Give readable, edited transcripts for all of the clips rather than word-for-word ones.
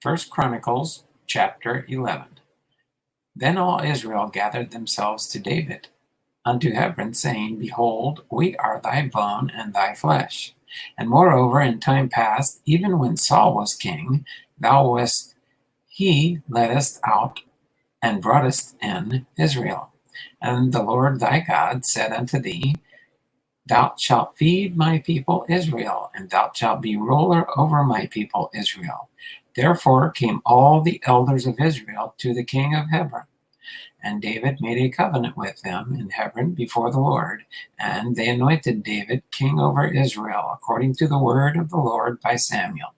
First Chronicles chapter 11. Then all Israel gathered themselves to David unto Hebron, saying, Behold, we are thy bone and thy flesh. And moreover, in time past, even when Saul was king, thou wast he leddest out and broughtest in Israel. And the Lord thy God said unto thee, Thou shalt feed my people Israel, and thou shalt be ruler over my people Israel. Therefore came all the elders of Israel to the king of Hebron. And David made a covenant with them in Hebron before the Lord. And they anointed David king over Israel, according to the word of the Lord by Samuel.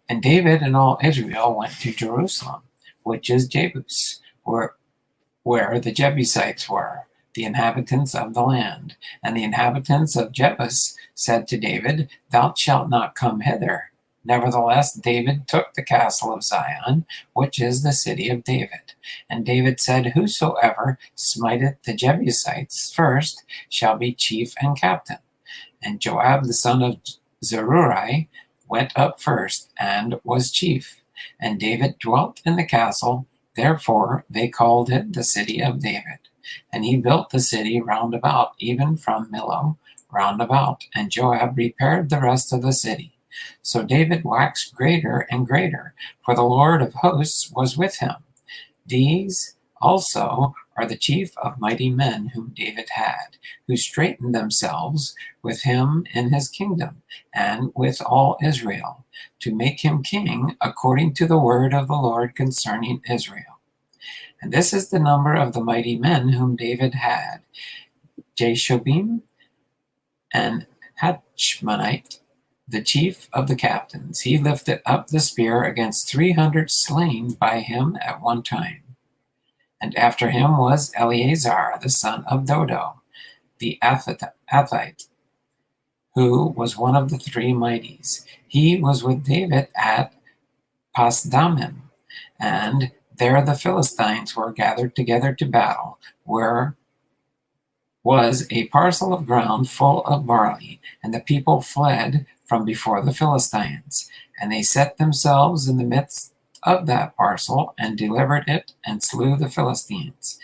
And David and all Israel went to Jerusalem, which is Jebus, where the Jebusites were, the inhabitants of the land. And the inhabitants of Jebus said to David, Thou shalt not come hither. Nevertheless, David took the castle of Zion, which is the city of David. And David said, Whosoever smiteth the Jebusites first shall be chief and captain. And Joab the son of Zeruiah went up first and was chief. And David dwelt in the castle, therefore they called it the city of David. And he built the city round about, even from Millo round about. And Joab repaired the rest of the city. So David waxed greater and greater, for the Lord of hosts was with him. These also are the chief of mighty men whom David had, who straightened themselves with him in his kingdom, and with all Israel, to make him king according to the word of the Lord concerning Israel. And this is the number of the mighty men whom David had: Jashobim and Hachmonite, the chief of the captains. He lifted up the spear against 300 slain by him at one time. And after him was Eleazar, the son of Dodo, the Athite, who was one of the three mighties. He was with David at Pasdammim, and there the Philistines were gathered together to battle, where was a parcel of ground full of barley, and the people fled from before the Philistines. And they set themselves in the midst of that parcel, and delivered it, and slew the Philistines.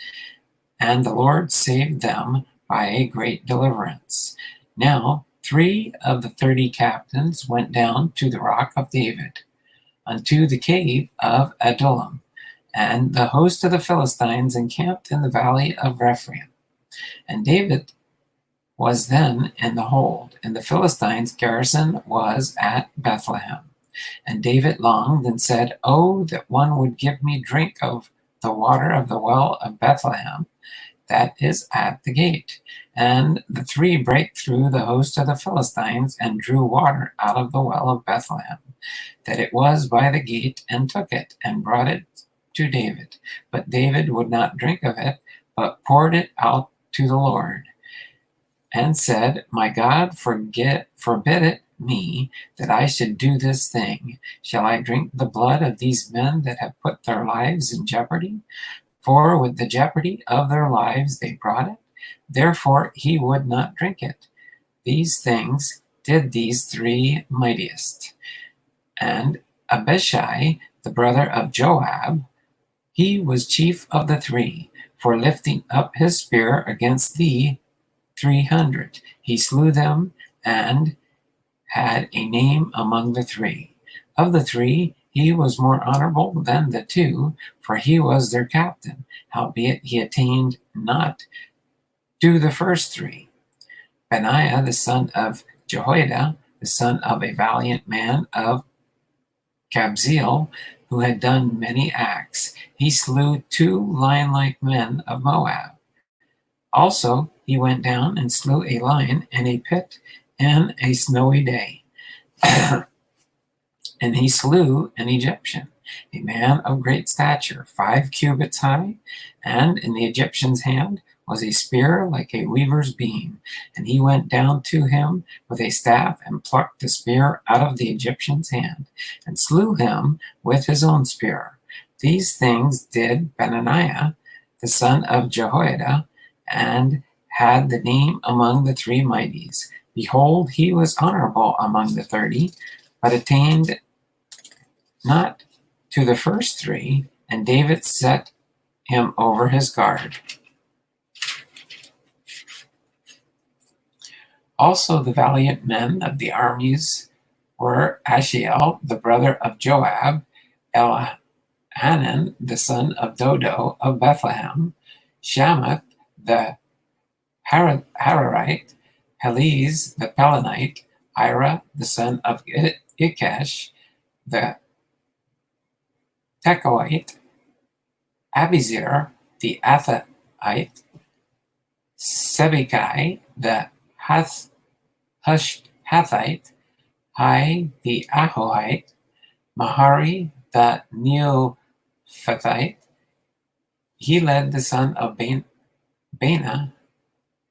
And the Lord saved them by a great deliverance. Now 3 of the 30 captains went down to the rock of David, unto the cave of Adullam, and the host of the Philistines encamped in the valley of Rephaim. And David was then in the hold, and the Philistines' garrison was at Bethlehem. And David longed and said, Oh, that one would give me drink of the water of the well of Bethlehem, that is at the gate. And the 3 brake through the host of the Philistines, and drew water out of the well of Bethlehem, that it was by the gate, and took it, and brought it to David. But David would not drink of it, but poured it out to the Lord, and said, My God, forbid it me that I should do this thing. Shall I drink the blood of these men that have put their lives in jeopardy? For with the jeopardy of their lives they brought it. Therefore he would not drink it. These things did these 3 mightiest. And Abishai, the brother of Joab, he was chief of the 3, for lifting up his spear against the 300. He slew them, and had a name among the 3. Of the 3, he was more honorable than the 2, for he was their captain, howbeit he attained not to the first 3. Benaiah, the son of Jehoiada, the son of a valiant man of Kabzeel, who had done many acts, he slew 2 lion-like men of Moab. Also he went down and slew a lion in a pit in a snowy day. And he slew an Egyptian, a man of great stature, 5 cubits high, and in the Egyptian's hand was a spear like a weaver's beam. And he went down to him with a staff, and plucked the spear out of the Egyptian's hand, and slew him with his own spear. These things did Benaiah, the son of Jehoiada, and had the name among the 3 mighties. Behold, he was honorable among the 30, but attained not to the first three, and David set him over his guard. Also the valiant men of the armies were Ashiel, the brother of Joab, Elhanan, the son of Dodo of Bethlehem, Shamath, the Hararite, Heliz, the Pelonite, Ira, the son of Ikesh, the Tekoite, Abizir, the Athite, Sebekai, the Hathite, Hai, the Ahohite, Mahari, the Neophathite. He led the son of Bana,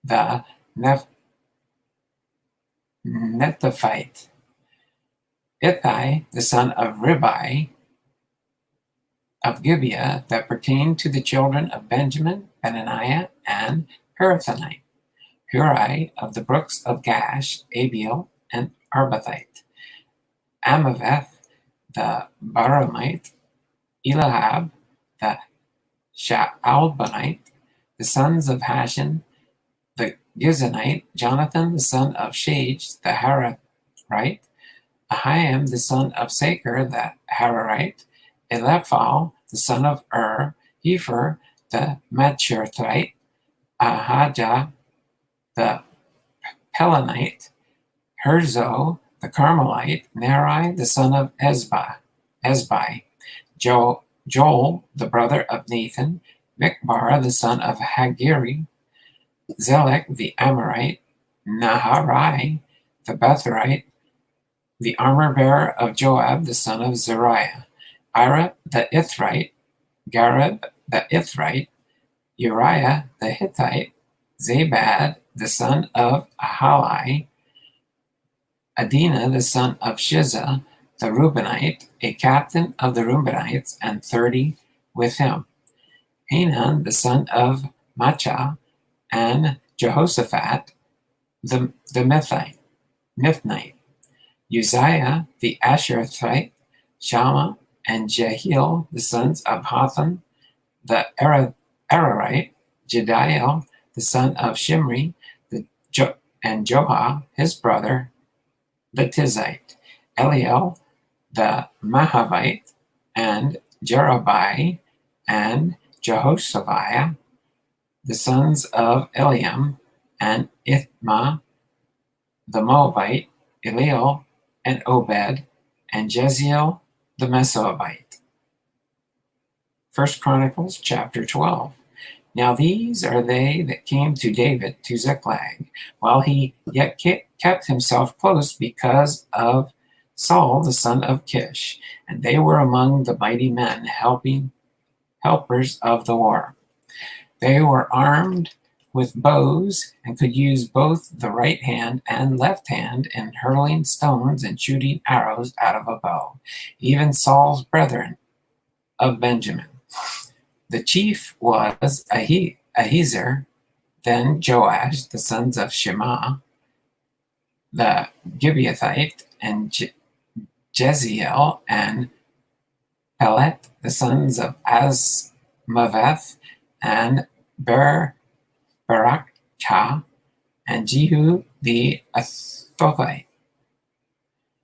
the Nethophite. Ithai, the son of Ribai, of Gibeah, that pertained to the children of Benjamin, Benaniah, and Pirathonite. Hurai, of the brooks of Gash, Abiel, and Arbathite. Amaveth, the Baramite, Elihab, the Shaalbonite, the sons of Hashan, the Gizonite, Jonathan, the son of Shage, the Hararite, Ahiam, the son of Saker, the Hararite, Elephal, the son of Hefer, the Machirthite, Ahijah, the Pelonite, Herzo, the Carmelite, Neri, the son of Ezbai, Joel, the brother of Nathan, Mikbar, the son of Hagiri, Zelek, the Amorite, Naharai, the Betherite, the armor-bearer of Joab, the son of Zeruiah, Ira, the Ithrite, Gareb, the Ithrite, Uriah, the Hittite, Zabad, the son of Ahalai, Adina, the son of Shiza, the Reubenite, a captain of the Reubenites, and 30 with him. Hanan, the son of Maachah, and Jehoshaphat, the Mithnite. Uzziah, the Asherthite, Shammah, and Jehiel, the sons of Hotham, the Ararite, Jediel, the son of Shimri, and Joha, his brother, the Tizite, Eliel, the Mahavite, and Jerubai, and Jehoshaviah, the sons of Eliam, and Ithma, the Moabite, Eliel, and Obed, and Jeziel, the Mesoabite. 1 Chronicles chapter 12. Now these are they that came to David to Ziklag, while he yet kept himself close because of Saul the son of Kish, and they were among the mighty men, helpers of the war. They were armed with bows and could use both the right hand and left hand in hurling stones and shooting arrows out of a bow, even Saul's brethren of Benjamin. The chief was Ahiezer, then Joash, the sons of Shema, the Gibeathite, and Jeziel, and Pelet, the sons of Azmaveth, and Barakah, and Jehu the Athothite,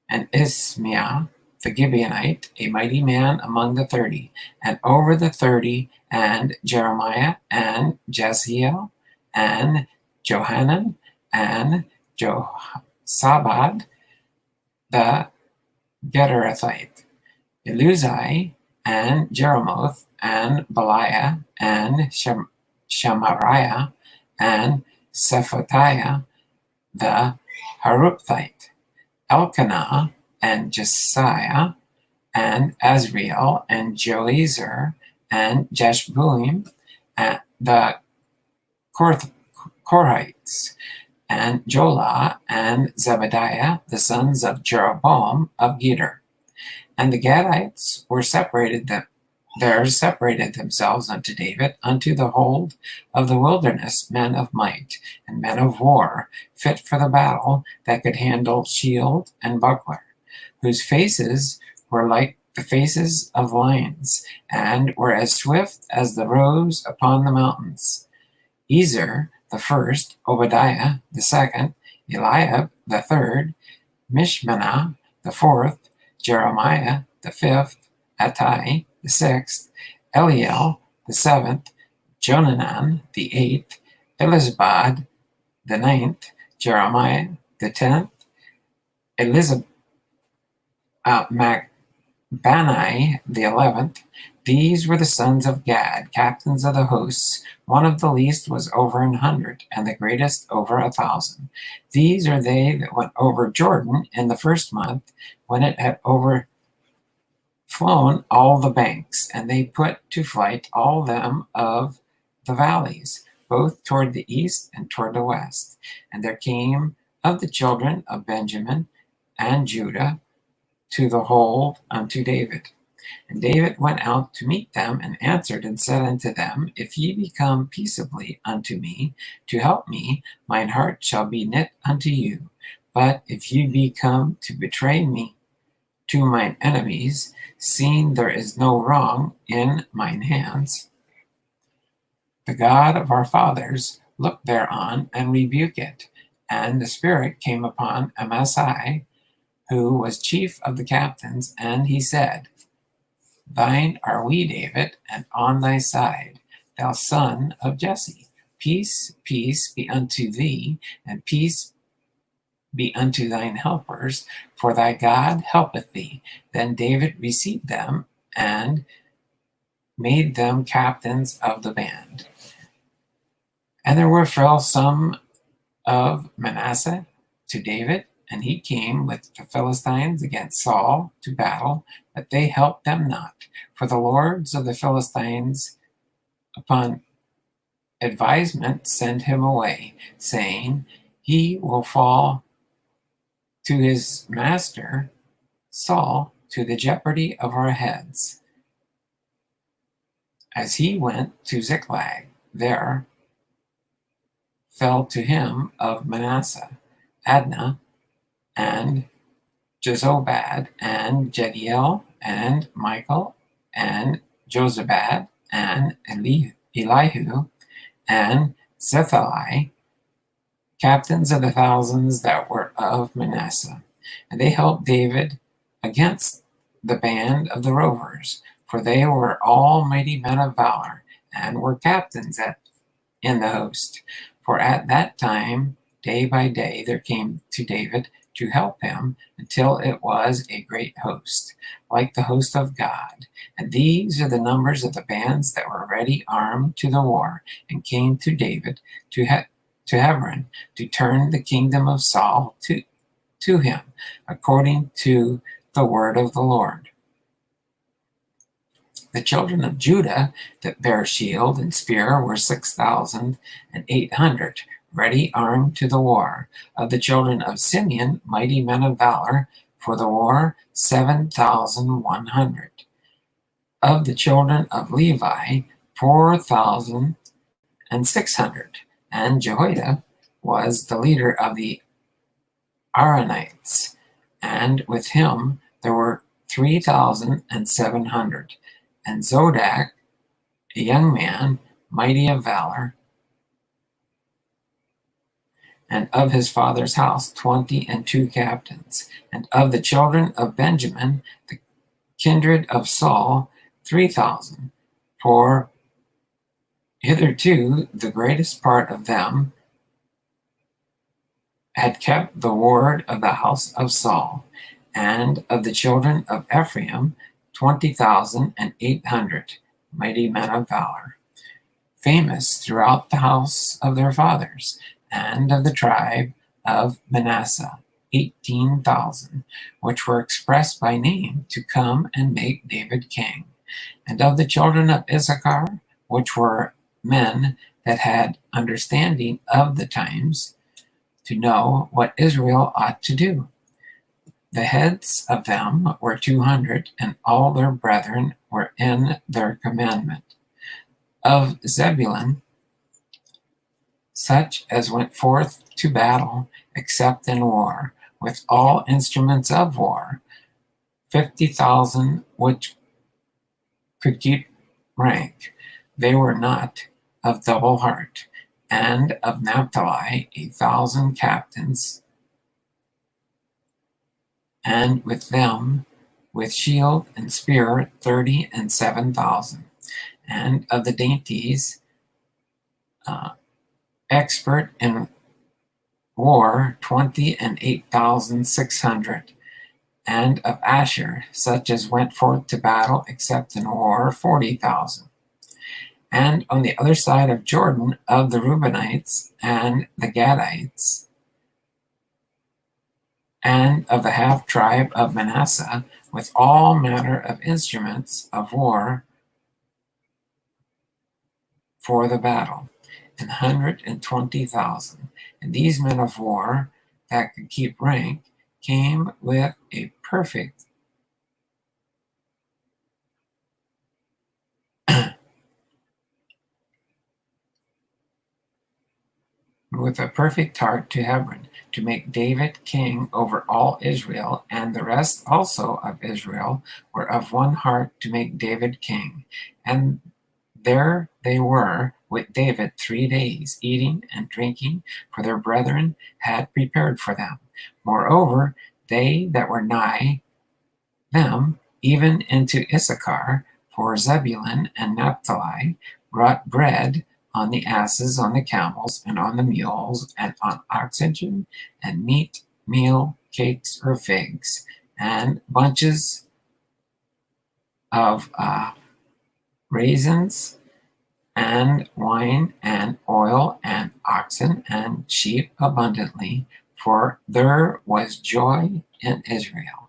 and Ismiah the Gibeonite, a mighty man among the 30, and over the 30, and Jeremiah, and Jeziel, and Johanan, and Josabad the Gederathite, Eluzai, and Jeremoth, and Beliah, and Shamariah, and Shephatiah the Haruphite, Elkanah, and Jesiah, and Azriel, and Joezer, and Jeshbuim, and the Korhites, and Jolah, and Zebediah, the sons of Jeroboam of Geder. And the Gadites separated themselves unto David, unto the hold of the wilderness, men of might, and men of war, fit for the battle, that could handle shield and buckler, whose faces were like the faces of lions, and were as swift as the roes upon the mountains. Ezer the first, Obadiah the second, Eliab the third, Mishmanah the fourth, Jeremiah the fifth, Attai the sixth, Eliel the seventh, Jonanan the eighth, Elizabad the ninth, Jeremiah the 10th, Bani the 11th. These were the sons of Gad, captains of the hosts. One of the least was over 100, and the greatest over 1,000. These are they that went over Jordan in the first month, when it had overflown all the banks, and they put to flight all them of the valleys, both toward the east and toward the west. And there came of the children of Benjamin and Judah to the hold unto David. And David went out to meet them, and answered and said unto them, If ye be come peaceably unto me to help me, mine heart shall be knit unto you. But if ye be come to betray me to mine enemies, seeing there is no wrong in mine hands, the God of our fathers look thereon and rebuke it. And the Spirit came upon Amasai, who was chief of the captains, and he said, Thine are we, David, and on thy side, thou son of Jesse. Peace, peace be unto thee, and peace be unto thine helpers, for thy God helpeth thee. Then David received them, and made them captains of the band. And there fell some of Manasseh to David, and he came with the Philistines against Saul to battle, but they helped them not. For the lords of the Philistines, upon advisement, sent him away, saying, He will fall to his master Saul to the jeopardy of our heads. As he went to Ziklag, there fell to him of Manasseh Adnah, and Jezobad, and Jediel, and Michael, and Jozabad, and Elihu, and Zethai, captains of the thousands that were of Manasseh. And they helped David against the band of the rovers, for they were all mighty men of valor, and were captains in the host. For at that time, day by day, there came to David to help him, until it was a great host, like the host of God. And these are the numbers of the bands that were ready armed to the war, and came to David to Hebron, to turn the kingdom of Saul to him, according to the word of the Lord. The children of Judah that bare shield and spear were 6,800, ready armed to the war. Of the children of Simeon, mighty men of valor, for the war 7,100. Of the children of Levi, 4,600. And Jehoiada was the leader of the Aaronites, and with him there were 3,700. And Zodak, a young man, mighty of valor, and of his father's house 22 captains. And of the children of Benjamin, the kindred of Saul, 3,000. For hitherto the greatest part of them had kept the ward of the house of Saul. And of the children of Ephraim, 20,800, mighty men of valor, famous throughout the house of their fathers. And of the tribe of Manasseh, 18,000, which were expressed by name to come and make David king. And of the children of Issachar, which were men that had understanding of the times, to know what Israel ought to do. The heads of them were 200, and all their brethren were in their commandment. Of Zebulun, such as went forth to battle, except in war, with all instruments of war, 50,000 which could keep rank. They were not of double heart. And of Naphtali 1,000 captains, and with them, with shield and spear, 30 and 7,000. And of the dainties, expert in war, 20 and 8,600. And of Asher, such as went forth to battle, except in war, 40,000. And on the other side of Jordan, of the Reubenites and the Gadites, and of the half tribe of Manasseh, with all manner of instruments of war for the battle, 120,000. And these men of war that could keep rank came with a perfect heart to Hebron, to make David king over all Israel, and the rest also of Israel were of one heart to make David king. And there they were with David 3 days, eating and drinking, for their brethren had prepared for them. Moreover, they that were nigh them, even into Issachar, for Zebulun and Naphtali, brought bread on the asses, on the camels, and on the mules, and on oxen, and meat, meal, cakes, or figs, and bunches of raisins, and wine, and oil, and oxen, and sheep abundantly, for there was joy in Israel.